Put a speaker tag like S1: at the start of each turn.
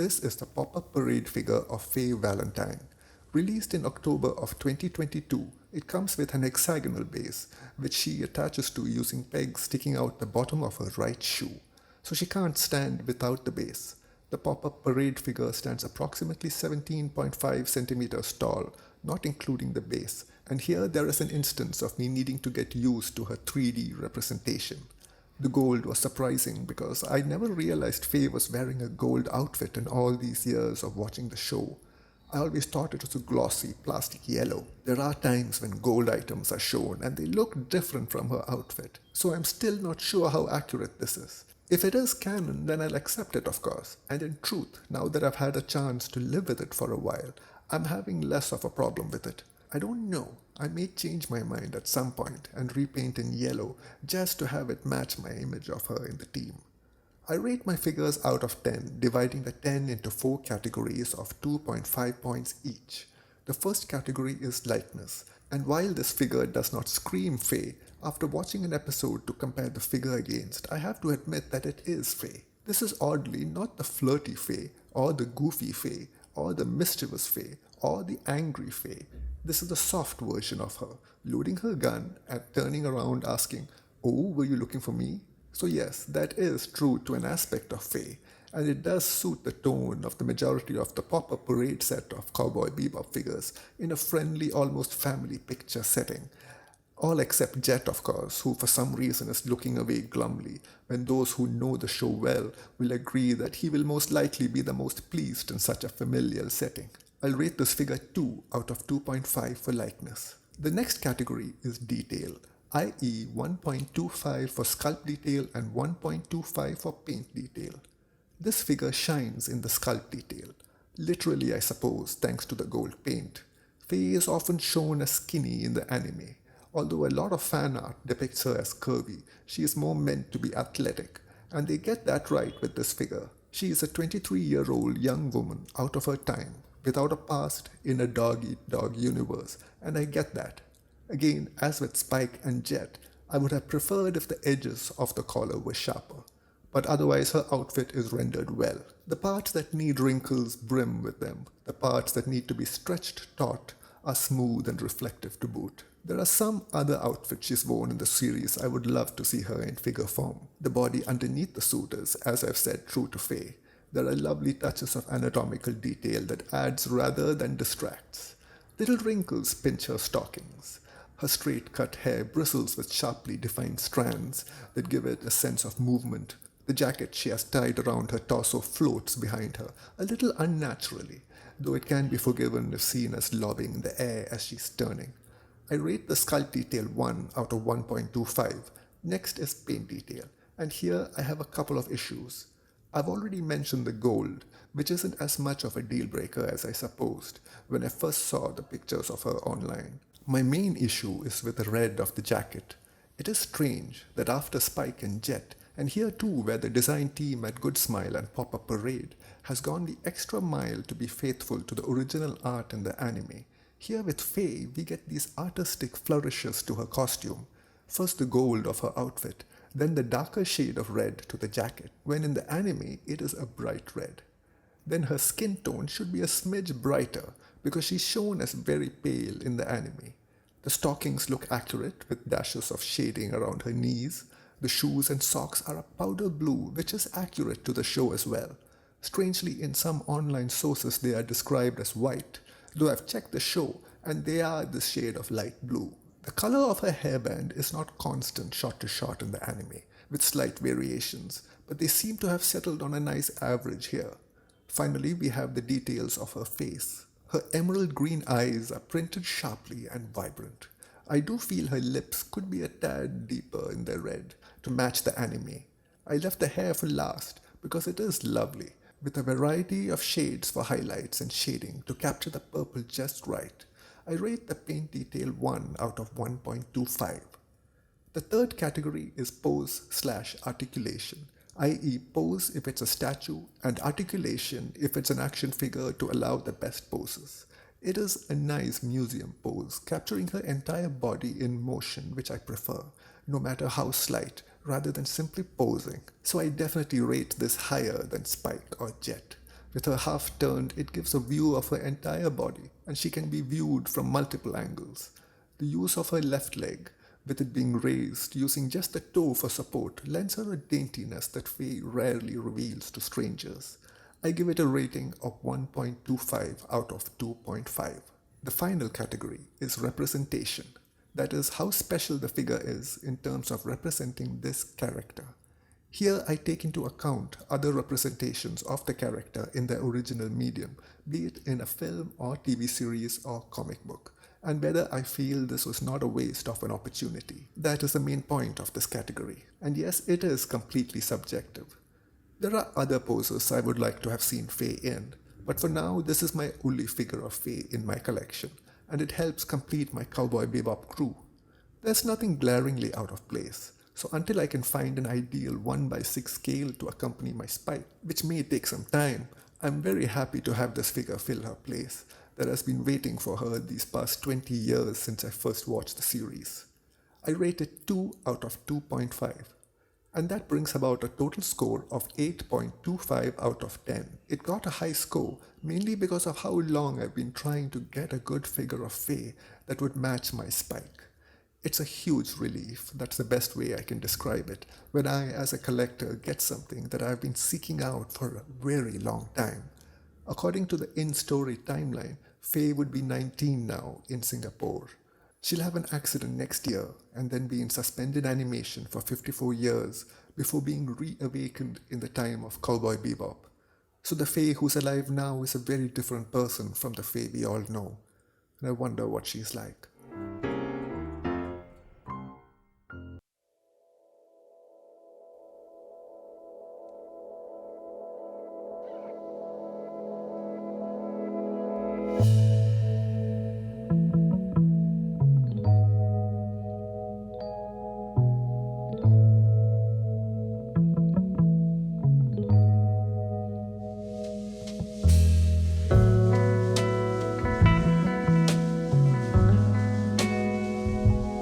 S1: This is the pop-up parade figure of Faye Valentine. Released in October of 2022, it comes with an hexagonal base, which she attaches to using pegs sticking out the bottom of her right shoe. So she can't stand without the base. The pop-up parade figure stands approximately 17.5 centimeters tall, not including the base, and here there is an instance of me needing to get used to her 3D representation. The gold was surprising because I never realized Faye was wearing a gold outfit in all these years of watching the show. I always thought it was a glossy, plastic yellow. There are times when gold items are shown and they look different from her outfit, so I'm still not sure how accurate this is. If it is canon, then I'll accept it, of course, and in truth, now that I've had a chance to live with it for a while, I'm having less of a problem with it. I don't know, I may change my mind at some point and repaint in yellow just to have it match my image of her in the team. I rate my figures out of 10, dividing the 10 into 4 categories of 2.5 points each. The first category is lightness, and while this figure does not scream Faye, after watching an episode to compare the figure against, I have to admit that it is Faye. This is oddly not the flirty Faye, or the goofy Faye, or the mischievous Faye, or the angry Faye. This is the soft version of her, loading her gun and turning around asking, "Oh, were you looking for me?" So yes, that is true to an aspect of Faye, and it does suit the tone of the majority of the pop-up parade set of Cowboy Bebop figures in a friendly, almost family picture setting. All except Jet, of course, who for some reason is looking away glumly, when those who know the show well will agree that he will most likely be the most pleased in such a familial setting. I'll rate this figure 2 out of 2.5 for likeness. The next category is detail, i.e. 1.25 for sculpt detail and 1.25 for paint detail. This figure shines in the sculpt detail. Literally, I suppose, thanks to the gold paint. Faye is often shown as skinny in the anime. Although a lot of fan art depicts her as curvy, she is more meant to be athletic, and they get that right with this figure. She is a 23-year-old young woman out of her time, without a past, in a dog-eat-dog universe, and I get that. Again, as with Spike and Jet, I would have preferred if the edges of the collar were sharper, but otherwise her outfit is rendered well. The parts that need wrinkles brim with them. The parts that need to be stretched taut are smooth and reflective to boot. There are some other outfits she's worn in the series I would love to see her in figure form. The body underneath the suit is, as I've said, true to Faye. There are lovely touches of anatomical detail that adds rather than distracts. Little wrinkles pinch her stockings. Her straight-cut hair bristles with sharply defined strands that give it a sense of movement. The jacket she has tied around her torso floats behind her, a little unnaturally, though it can be forgiven if seen as lobbing in the air as she's turning. I rate the sculpt detail 1 out of 1.25. Next is paint detail, and here I have a couple of issues. I've already mentioned the gold, which isn't as much of a deal breaker as I supposed when I first saw the pictures of her online. My main issue is with the red of the jacket. It is strange that after Spike and Jet, and here too where the design team at Good Smile and Pop-Up Parade has gone the extra mile to be faithful to the original art in the anime, here with Faye we get these artistic flourishes to her costume. First the gold of her outfit, then the darker shade of red to the jacket, when in the anime it is a bright red. Then her skin tone should be a smidge brighter because she's shown as very pale in the anime. The stockings look accurate with dashes of shading around her knees. The shoes and socks are a powder blue, which is accurate to the show as well. Strangely, in some online sources they are described as white, though I've checked the show and they are this shade of light blue. The color of her hairband is not constant shot to shot in the anime, with slight variations, but they seem to have settled on a nice average here. Finally, we have the details of her face. Her emerald green eyes are printed sharply and vibrant. I do feel her lips could be a tad deeper in their red to match the anime. I left the hair for last because it is lovely, with a variety of shades for highlights and shading to capture the purple just right. I rate the paint detail 1 out of 1.25. The third category is pose/articulation, i.e. pose if it's a statue and articulation if it's an action figure to allow the best poses. It is a nice museum pose, capturing her entire body in motion, which I prefer, no matter how slight, rather than simply posing. So I definitely rate this higher than Spike or Jet. With her half turned, it gives a view of her entire body, and she can be viewed from multiple angles. The use of her left leg, with it being raised using just the toe for support, lends her a daintiness that Faye rarely reveals to strangers. I give it a rating of 1.25 out of 2.5. The final category is representation. That is, how special the figure is in terms of representing this character. Here I take into account other representations of the character in their original medium, be it in a film or TV series or comic book, and whether I feel this was not a waste of an opportunity. That is the main point of this category. And yes, it is completely subjective. There are other poses I would like to have seen Faye in, but for now this is my only figure of Faye in my collection, and it helps complete my Cowboy Bebop crew. There's nothing glaringly out of place, so until I can find an ideal 1/6 scale to accompany my spike, which may take some time, I'm very happy to have this figure fill her place that has been waiting for her these past 20 years since I first watched the series. I rate it 2 out of 2.5. And that brings about a total score of 8.25 out of 10. It got a high score mainly because of how long I've been trying to get a good figure of Faye that would match my spike. It's a huge relief, that's the best way I can describe it, when I, as a collector, get something that I've been seeking out for a very long time. According to the in-story timeline, Faye would be 19 now in Singapore. She'll have an accident next year and then be in suspended animation for 54 years before being reawakened in the time of Cowboy Bebop. So the Faye who's alive now is a very different person from the Faye we all know. And I wonder what she's like.